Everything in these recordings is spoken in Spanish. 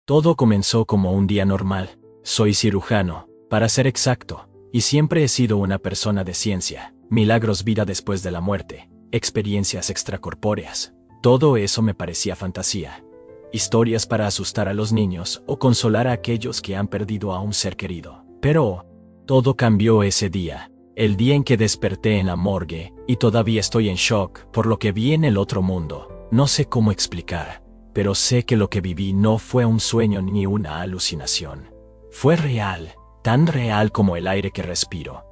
Todo comenzó como un día normal. Soy cirujano, para ser exacto, y siempre he sido una persona de ciencia. Milagros, vida después de la muerte, experiencias extracorpóreas. Todo eso me parecía fantasía. Historias para asustar a los niños o consolar a aquellos que han perdido a un ser querido. Pero todo cambió ese día, el día en que desperté en la morgue, y todavía estoy en shock por lo que vi en el otro mundo. No sé cómo explicar, pero sé que lo que viví no fue un sueño ni una alucinación. Fue real, tan real como el aire que respiro.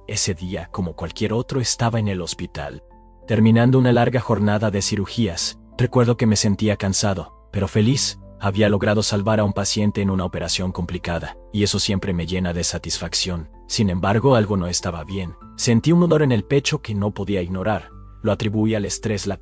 Ese día, como cualquier otro, estaba en el hospital, terminando una larga jornada de cirugías. Recuerdo que me sentía cansado, pero feliz. Había logrado salvar a un paciente en una operación complicada, y eso siempre me llena de satisfacción. Sin embargo, algo no estaba bien. Sentí un dolor en el pecho que no podía ignorar. Lo atribuí al estrés, la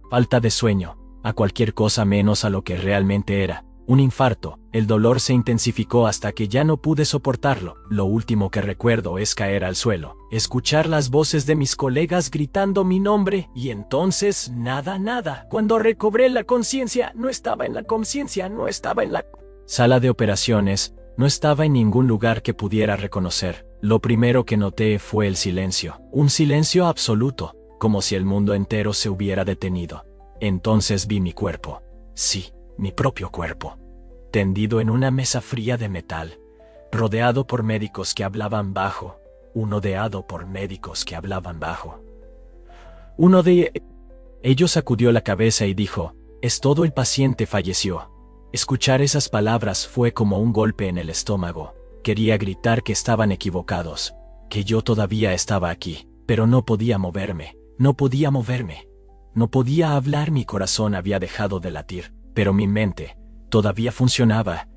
falta de sueño, a cualquier cosa menos a lo que realmente era. Un infarto. El dolor se intensificó hasta que ya no pude soportarlo. Lo último que recuerdo es caer al suelo, escuchar las voces de mis colegas gritando mi nombre, y entonces nada. Cuando recobré la conciencia, no estaba en la sala de operaciones, no estaba en ningún lugar que pudiera reconocer. Lo primero que noté fue el silencio, un silencio absoluto, como si el mundo entero se hubiera detenido. Entonces vi mi cuerpo. Sí, mi propio cuerpo, tendido en una mesa fría de metal, rodeado por médicos que hablaban bajo. Uno de ellos sacudió la cabeza y dijo: «Es todo, el paciente falleció». Escuchar esas palabras fue como un golpe en el estómago. Quería gritar que estaban equivocados, que yo todavía estaba aquí, pero no podía moverme. No podía hablar, mi corazón había dejado de latir. Pero mi mente todavía funcionaba.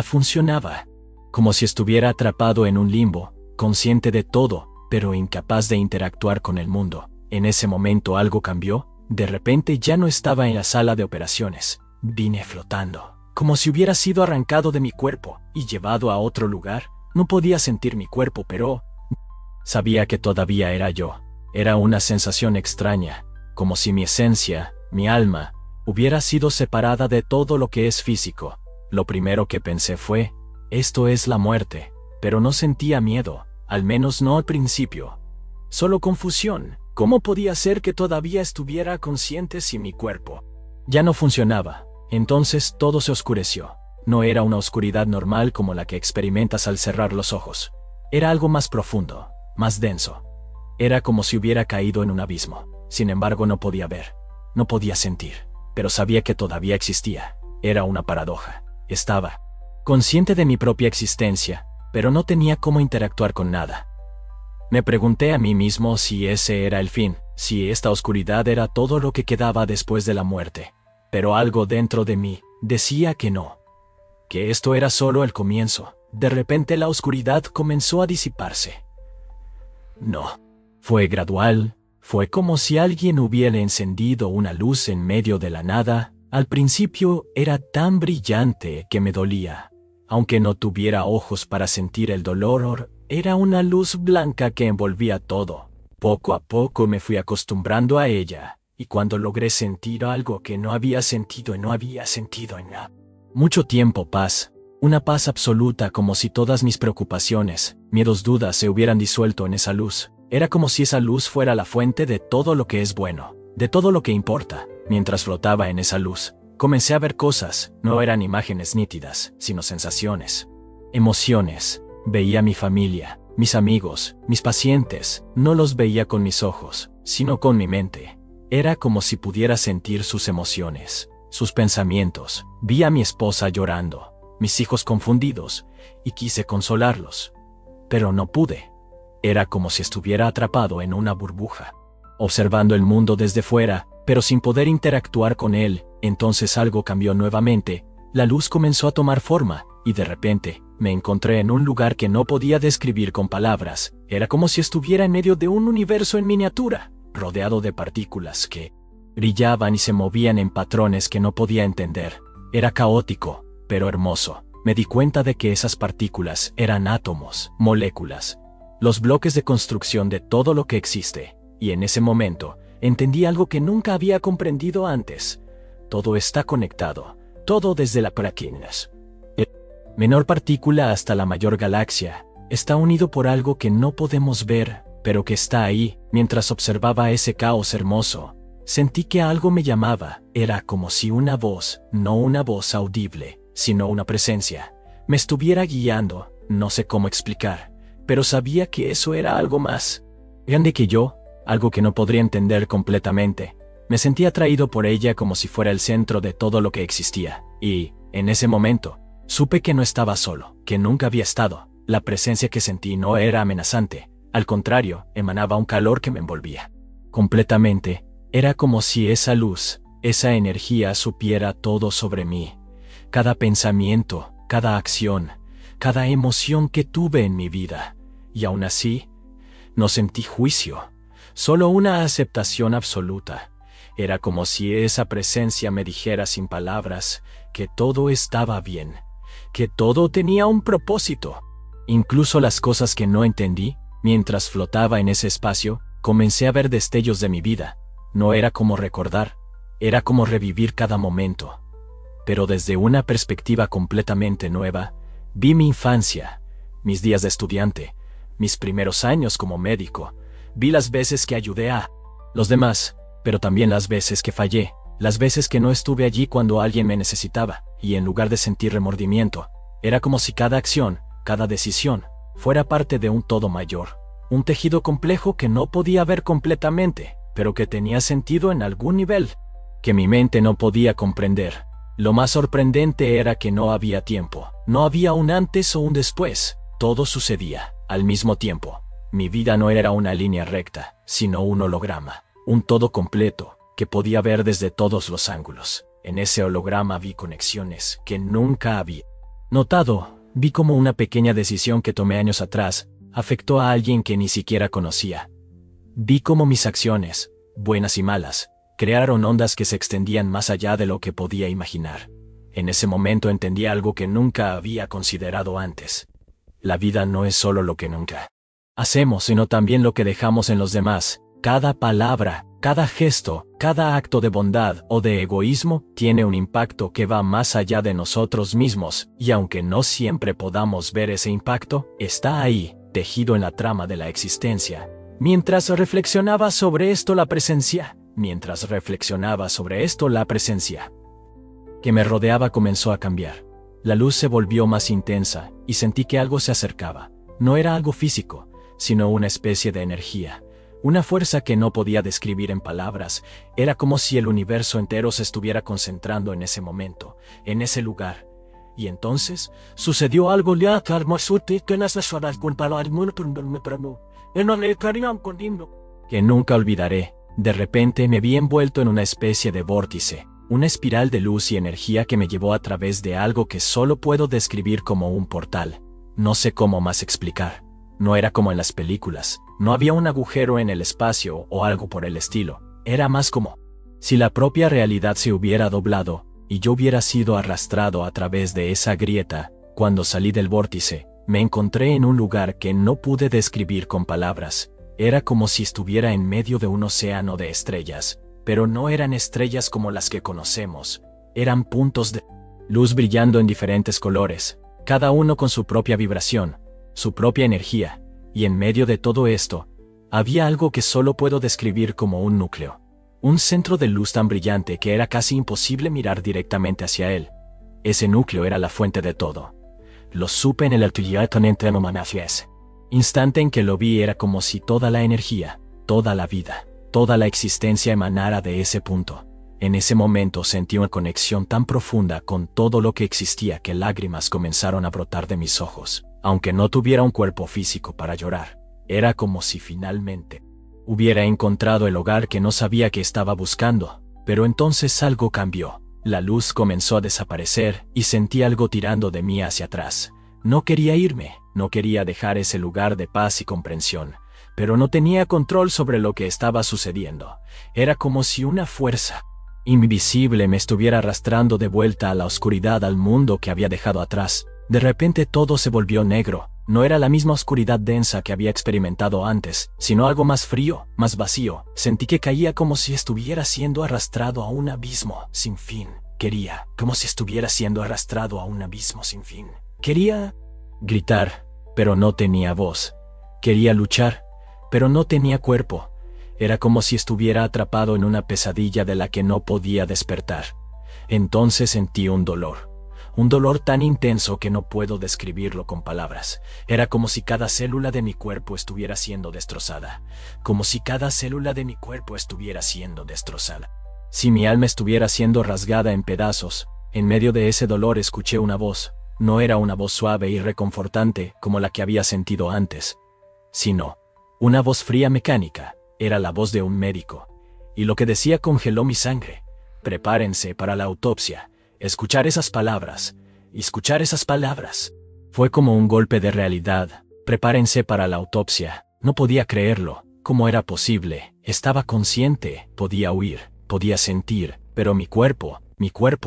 Funcionaba como si estuviera atrapado en un limbo, consciente de todo, pero incapaz de interactuar con el mundo. En ese momento algo cambió. De repente ya no estaba en la sala de operaciones. Vine flotando, como si hubiera sido arrancado de mi cuerpo y llevado a otro lugar. No podía sentir mi cuerpo, pero sabía que todavía era yo. Era una sensación extraña, como si mi esencia, mi alma, hubiera sido separada de todo lo que es físico. Lo primero que pensé fue: esto es la muerte, pero no sentía miedo, al menos no al principio. Solo confusión. ¿Cómo podía ser que todavía estuviera consciente si mi cuerpo ya no funcionaba? Entonces todo se oscureció. No era una oscuridad normal como la que experimentas al cerrar los ojos. Era algo más profundo, más denso. Era como si hubiera caído en un abismo. Sin embargo, no podía ver, no podía sentir, pero sabía que todavía existía. Era una paradoja. Estaba consciente de mi propia existencia, pero no tenía cómo interactuar con nada. Me pregunté a mí mismo si ese era el fin, si esta oscuridad era todo lo que quedaba después de la muerte. Pero algo dentro de mí decía que no, que esto era solo el comienzo. De repente la oscuridad comenzó a disiparse. No, fue gradual. Fue como si alguien hubiera encendido una luz en medio de la nada. Al principio era tan brillante que me dolía. Aunque no tuviera ojos para sentir el dolor, era una luz blanca que envolvía todo. Poco a poco me fui acostumbrando a ella, y cuando logré sentir algo que no había sentido en mucho tiempo, paz. Una paz absoluta, como si todas mis preocupaciones, miedos, dudas se hubieran disuelto en esa luz. Era como si esa luz fuera la fuente de todo lo que es bueno, de todo lo que importa. Mientras flotaba en esa luz, comencé a ver cosas. No eran imágenes nítidas, sino sensaciones, emociones. Veía a mi familia, mis amigos, mis pacientes. No los veía con mis ojos, sino con mi mente. Era como si pudiera sentir sus emociones, sus pensamientos. Vi a mi esposa llorando, mis hijos confundidos, y quise consolarlos, pero no pude. Era como si estuviera atrapado en una burbuja, observando el mundo desde fuera, pero sin poder interactuar con él. Entonces algo cambió nuevamente. La luz comenzó a tomar forma, y de repente me encontré en un lugar que no podía describir con palabras. Era como si estuviera en medio de un universo en miniatura, rodeado de partículas que brillaban y se movían en patrones que no podía entender. Era caótico, pero hermoso. Me di cuenta de que esas partículas eran átomos, moléculas, los bloques de construcción de todo lo que existe. Y en ese momento entendí algo que nunca había comprendido antes. Todo está conectado. todo desde la pequeñez. Menor partícula hasta la mayor galaxia, está unido por algo que no podemos ver, pero que está ahí. Mientras observaba ese caos hermoso, sentí que algo me llamaba. Era como si una voz, no una voz audible, sino una presencia, me estuviera guiando. No sé cómo explicar, pero sabía que eso era algo más grande que yo, algo que no podría entender completamente. Me sentí atraído por ella como si fuera el centro de todo lo que existía, y, en ese momento, supe que no estaba solo, que nunca había estado. La presencia que sentí no era amenazante, al contrario, emanaba un calor que me envolvía completamente. Era como si esa luz, esa energía supiera todo sobre mí. Cada pensamiento, cada acción, cada emoción que tuve en mi vida. Y aún así, no sentí juicio, solo una aceptación absoluta. Era como si esa presencia me dijera sin palabras que todo estaba bien, que todo tenía un propósito. Incluso las cosas que no entendí, mientras flotaba en ese espacio, comencé a ver destellos de mi vida. No era como recordar, era como revivir cada momento. Pero desde una perspectiva completamente nueva, vi mi infancia, mis días de estudiante, mis primeros años como médico. Vi las veces que ayudé a los demás, pero también las veces que fallé, las veces que no estuve allí cuando alguien me necesitaba, y en lugar de sentir remordimiento, era como si cada acción, cada decisión, fuera parte de un todo mayor, un tejido complejo que no podía ver completamente, pero que tenía sentido en algún nivel, que mi mente no podía comprender. Lo más sorprendente era que no había tiempo, no había un antes o un después, todo sucedía al mismo tiempo. Mi vida no era una línea recta, sino un holograma, un todo completo, que podía ver desde todos los ángulos. En ese holograma vi conexiones que nunca había notado. Vi como una pequeña decisión que tomé años atrás afectó a alguien que ni siquiera conocía. Vi cómo mis acciones, buenas y malas, crearon ondas que se extendían más allá de lo que podía imaginar. En ese momento entendí algo que nunca había considerado antes. La vida no es solo lo que nunca hacemos, sino también lo que dejamos en los demás. Cada palabra, cada gesto, cada acto de bondad o de egoísmo tiene un impacto que va más allá de nosotros mismos, y aunque no siempre podamos ver ese impacto, está ahí, tejido en la trama de la existencia. Mientras reflexionaba sobre esto la presencia que me rodeaba comenzó a cambiar. La luz se volvió más intensa, y sentí que algo se acercaba. No era algo físico, sino una especie de energía. Una fuerza que no podía describir en palabras. Era como si el universo entero se estuviera concentrando en ese momento, en ese lugar. Y entonces, sucedió algo que nunca olvidaré. De repente me vi envuelto en una especie de vórtice, una espiral de luz y energía que me llevó a través de algo que solo puedo describir como un portal. No sé cómo más explicar. No era como en las películas, no había un agujero en el espacio o algo por el estilo. Era más como si la propia realidad se hubiera doblado, y yo hubiera sido arrastrado a través de esa grieta. Cuando salí del vórtice, me encontré en un lugar que no pude describir con palabras. Era como si estuviera en medio de un océano de estrellas, pero no eran estrellas como las que conocemos. Eran puntos de luz brillando en diferentes colores, cada uno con su propia vibración, su propia energía, y en medio de todo esto, había algo que solo puedo describir como un núcleo. Un centro de luz tan brillante que era casi imposible mirar directamente hacia él. Ese núcleo era la fuente de todo. Lo supe en el instante en que lo vi. Era como si toda la energía, toda la vida, toda la existencia emanara de ese punto. En ese momento sentí una conexión tan profunda con todo lo que existía que lágrimas comenzaron a brotar de mis ojos. Aunque no tuviera un cuerpo físico para llorar, era como si finalmente hubiera encontrado el hogar que no sabía que estaba buscando. Pero entonces algo cambió. La luz comenzó a desaparecer y sentí algo tirando de mí hacia atrás. No quería irme, no quería dejar ese lugar de paz y comprensión, pero no tenía control sobre lo que estaba sucediendo. Era como si una fuerza invisible me estuviera arrastrando de vuelta a la oscuridad, al mundo que había dejado atrás. De repente todo se volvió negro. No era la misma oscuridad densa que había experimentado antes, sino algo más frío, más vacío. Sentí que caía como si estuviera siendo arrastrado a un abismo sin fin. Quería, como si estuviera siendo arrastrado a un abismo sin fin. Quería gritar, pero no tenía voz. Quería luchar, pero no tenía cuerpo. Era como si estuviera atrapado en una pesadilla de la que no podía despertar. Entonces sentí un dolor tan intenso que no puedo describirlo con palabras. Era como si cada célula de mi cuerpo estuviera siendo destrozada. Como si cada célula de mi cuerpo estuviera siendo destrozada. Si mi alma estuviera siendo rasgada en pedazos. En medio de ese dolor escuché una voz. No era una voz suave y reconfortante como la que había sentido antes, sino una voz fría mecánica. Era la voz de un médico. Y lo que decía congeló mi sangre. Prepárense para la autopsia. Escuchar esas palabras. Fue como un golpe de realidad. Prepárense para la autopsia. No podía creerlo. ¿Cómo era posible? Estaba consciente. Podía huir. Podía sentir. Pero mi cuerpo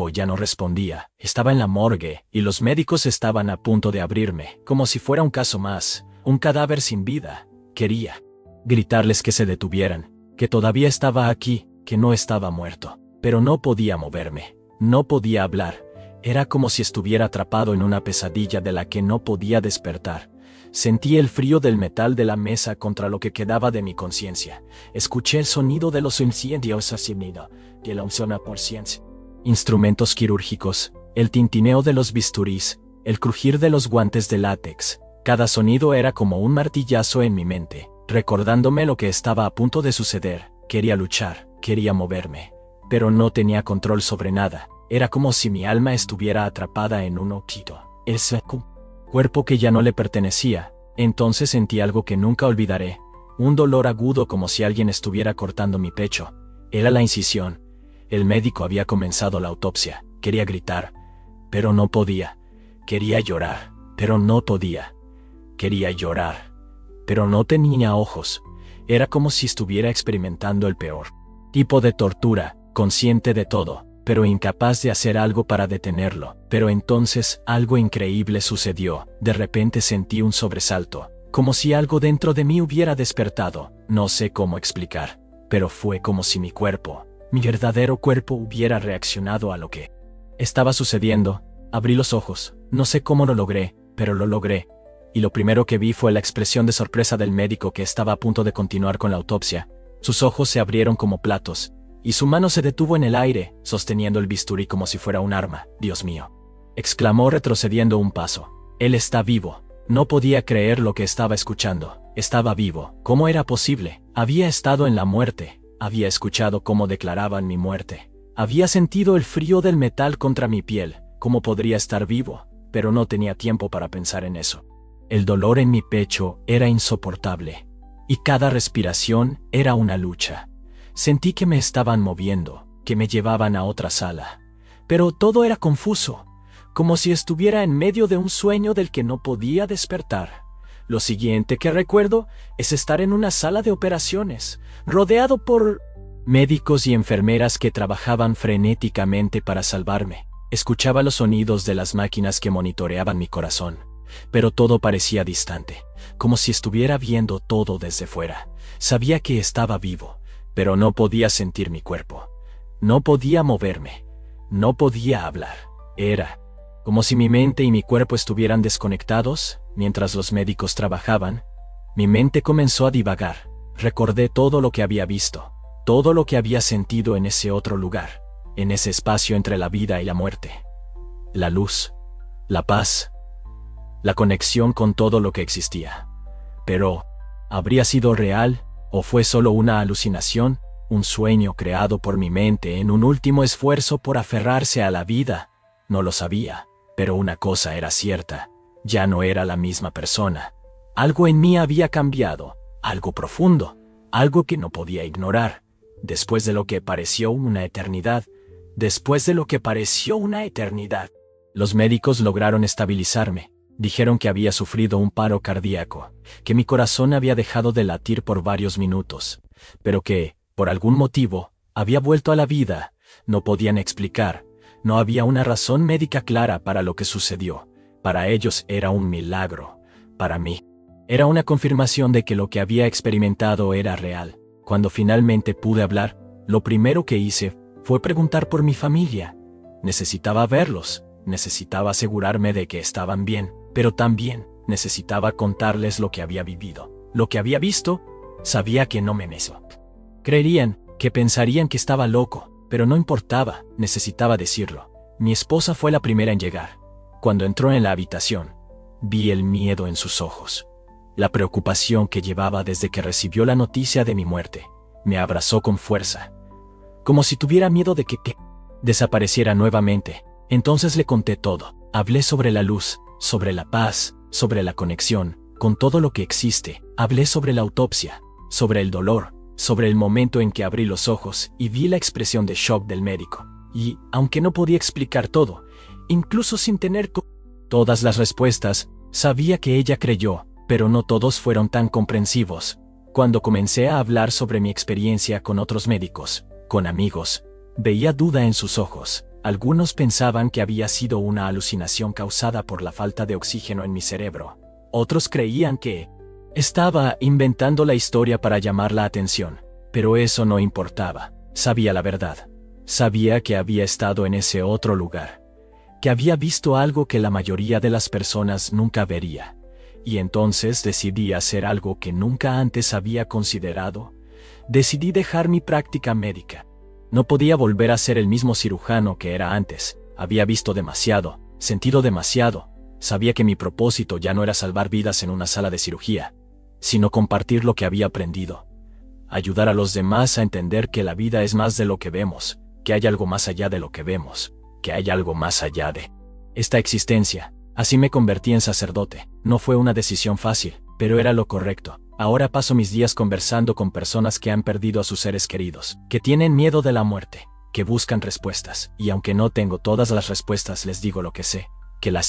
ya no respondía. Estaba en la morgue, y los médicos estaban a punto de abrirme, como si fuera un caso más, un cadáver sin vida. Quería gritarles que se detuvieran, que todavía estaba aquí, que no estaba muerto. Pero no podía moverme, no podía hablar. Era como si estuviera atrapado en una pesadilla de la que no podía despertar. Sentí el frío del metal de la mesa contra lo que quedaba de mi conciencia. Escuché el sonido de los incendios asimilados, de la unción por ciencia. Instrumentos quirúrgicos, el tintineo de los bisturís, el crujir de los guantes de látex. Cada sonido era como un martillazo en mi mente, recordándome lo que estaba a punto de suceder. Quería luchar, quería moverme, pero no tenía control sobre nada. Era como si mi alma estuviera atrapada en un objeto, el cuerpo que ya no le pertenecía. Entonces sentí algo que nunca olvidaré, un dolor agudo como si alguien estuviera cortando mi pecho. Era la incisión. El médico había comenzado la autopsia. Quería gritar, pero no podía. Quería llorar, pero no podía. Quería llorar, pero no tenía ojos. Era como si estuviera experimentando el peor tipo de tortura, consciente de todo, pero incapaz de hacer algo para detenerlo. Pero entonces algo increíble sucedió. De repente sentí un sobresalto, como si algo dentro de mí hubiera despertado. No sé cómo explicar, pero fue como si mi cuerpo, mi verdadero cuerpo, hubiera reaccionado a lo que estaba sucediendo. Abrí los ojos. No sé cómo lo logré, pero lo logré. Y lo primero que vi fue la expresión de sorpresa del médico que estaba a punto de continuar con la autopsia. Sus ojos se abrieron como platos, y su mano se detuvo en el aire, sosteniendo el bisturí como si fuera un arma. «Dios mío», exclamó retrocediendo un paso. «Él está vivo». No podía creer lo que estaba escuchando. Estaba vivo. ¿Cómo era posible? Había estado en la muerte. Había escuchado cómo declaraban mi muerte. Había sentido el frío del metal contra mi piel. ¿Cómo podría estar vivo? Pero no tenía tiempo para pensar en eso. El dolor en mi pecho era insoportable, y cada respiración era una lucha. Sentí que me estaban moviendo, que me llevaban a otra sala. Pero todo era confuso, como si estuviera en medio de un sueño del que no podía despertar. Lo siguiente que recuerdo es estar en una sala de operaciones, rodeado por médicos y enfermeras que trabajaban frenéticamente para salvarme. Escuchaba los sonidos de las máquinas que monitoreaban mi corazón, pero todo parecía distante, como si estuviera viendo todo desde fuera. Sabía que estaba vivo, pero no podía sentir mi cuerpo. No podía moverme. No podía hablar. Era como si mi mente y mi cuerpo estuvieran desconectados. Mientras los médicos trabajaban, mi mente comenzó a divagar. Recordé todo lo que había visto, todo lo que había sentido en ese otro lugar, en ese espacio entre la vida y la muerte. La luz, la paz, la conexión con todo lo que existía. Pero, ¿habría sido real o fue solo una alucinación, un sueño creado por mi mente en un último esfuerzo por aferrarse a la vida? No lo sabía, pero una cosa era cierta. Ya no era la misma persona. Algo en mí había cambiado, algo profundo, algo que no podía ignorar. Después de lo que pareció una eternidad, los médicos lograron estabilizarme. Dijeron que había sufrido un paro cardíaco, que mi corazón había dejado de latir por varios minutos, pero que, por algún motivo, había vuelto a la vida. No podían explicar, no había una razón médica clara para lo que sucedió. Para ellos era un milagro. Para mí, era una confirmación de que lo que había experimentado era real. Cuando finalmente pude hablar, lo primero que hice fue preguntar por mi familia. Necesitaba verlos, necesitaba asegurarme de que estaban bien, pero también necesitaba contarles lo que había vivido, lo que había visto. Sabía que no me meso. Creerían, que pensarían que estaba loco, pero no importaba, necesitaba decirlo. Mi esposa fue la primera en llegar. Cuando entró en la habitación, vi el miedo en sus ojos, la preocupación que llevaba desde que recibió la noticia de mi muerte. Me abrazó con fuerza, como si tuviera miedo de que desapareciera nuevamente. Entonces le conté todo. Hablé sobre la luz, sobre la paz, sobre la conexión con todo lo que existe. Hablé sobre la autopsia, sobre el dolor, sobre el momento en que abrí los ojos y vi la expresión de shock del médico. Y, aunque no podía explicar todo, incluso sin tener todas las respuestas, sabía que ella creyó, pero no todos fueron tan comprensivos. Cuando comencé a hablar sobre mi experiencia con otros médicos, con amigos, veía duda en sus ojos. Algunos pensaban que había sido una alucinación causada por la falta de oxígeno en mi cerebro. Otros creían que estaba inventando la historia para llamar la atención, pero eso no importaba. Sabía la verdad. Sabía que había estado en ese otro lugar, que había visto algo que la mayoría de las personas nunca vería. Y entonces decidí hacer algo que nunca antes había considerado. Decidí dejar mi práctica médica. No podía volver a ser el mismo cirujano que era antes. Había visto demasiado, sentido demasiado. Sabía que mi propósito ya no era salvar vidas en una sala de cirugía, sino compartir lo que había aprendido. Ayudar a los demás a entender que la vida es más de lo que vemos, que hay algo más allá de lo que vemos, que hay algo más allá de esta existencia. Así me convertí en sacerdote. No fue una decisión fácil, pero era lo correcto. Ahora paso mis días conversando con personas que han perdido a sus seres queridos, que tienen miedo de la muerte, que buscan respuestas. Y aunque no tengo todas las respuestas, les digo lo que sé, que la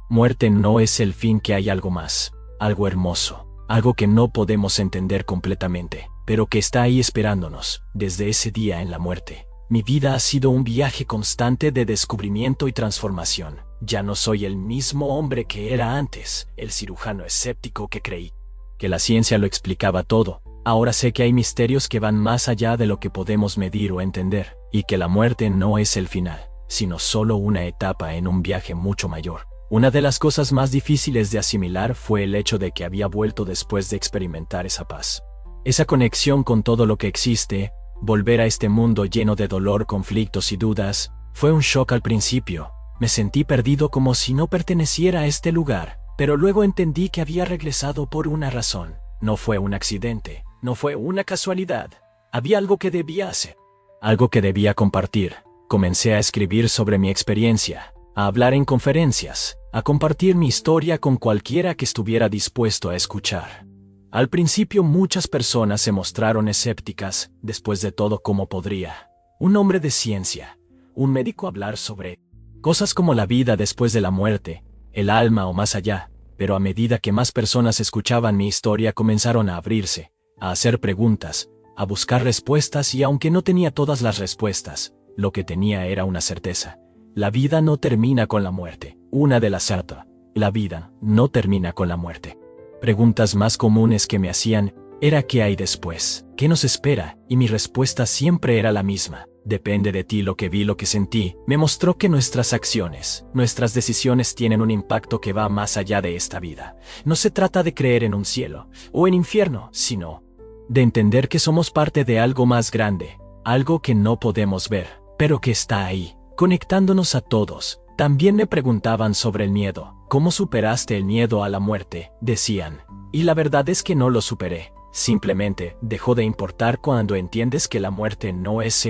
muerte no es el fin, que hay algo más, algo hermoso, algo que no podemos entender completamente, pero que está ahí esperándonos. Desde ese día en la muerte, mi vida ha sido un viaje constante de descubrimiento y transformación. Ya no soy el mismo hombre que era antes, el cirujano escéptico que creí que la ciencia lo explicaba todo. Ahora sé que hay misterios que van más allá de lo que podemos medir o entender, y que la muerte no es el final, sino solo una etapa en un viaje mucho mayor. Una de las cosas más difíciles de asimilar fue el hecho de que había vuelto después de experimentar esa paz, esa conexión con todo lo que existe. Volver a este mundo lleno de dolor, conflictos y dudas, fue un shock al principio. Me sentí perdido, como si no perteneciera a este lugar, pero luego entendí que había regresado por una razón. No fue un accidente, no fue una casualidad. Había algo que debía hacer, algo que debía compartir. Comencé a escribir sobre mi experiencia, a hablar en conferencias, a compartir mi historia con cualquiera que estuviera dispuesto a escuchar. Al principio muchas personas se mostraron escépticas. Después de todo, ¿cómo podría un hombre de ciencia, un médico, hablar sobre cosas como la vida después de la muerte, el alma o más allá? Pero a medida que más personas escuchaban mi historia, comenzaron a abrirse, a hacer preguntas, a buscar respuestas. Y aunque no tenía todas las respuestas, lo que tenía era una certeza: la vida no termina con la muerte. Una de las certas: la vida no termina con la muerte. Preguntas más comunes que me hacían era ¿qué hay después? ¿Qué nos espera? Y mi respuesta siempre era la misma: depende de ti. Lo que vi, lo que sentí, me mostró que nuestras acciones, nuestras decisiones tienen un impacto que va más allá de esta vida. No se trata de creer en un cielo o en infierno, sino de entender que somos parte de algo más grande, algo que no podemos ver, pero que está ahí, conectándonos a todos. También me preguntaban sobre el miedo. ¿Cómo superaste el miedo a la muerte?, decían. Y la verdad es que no lo superé. Simplemente dejó de importar cuando entiendes que la muerte no es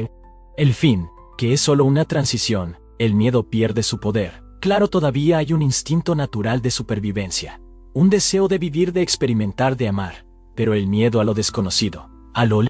el fin, que es solo una transición. El miedo pierde su poder. Claro, todavía hay un instinto natural de supervivencia, un deseo de vivir, de experimentar, de amar, pero el miedo a lo desconocido, a lo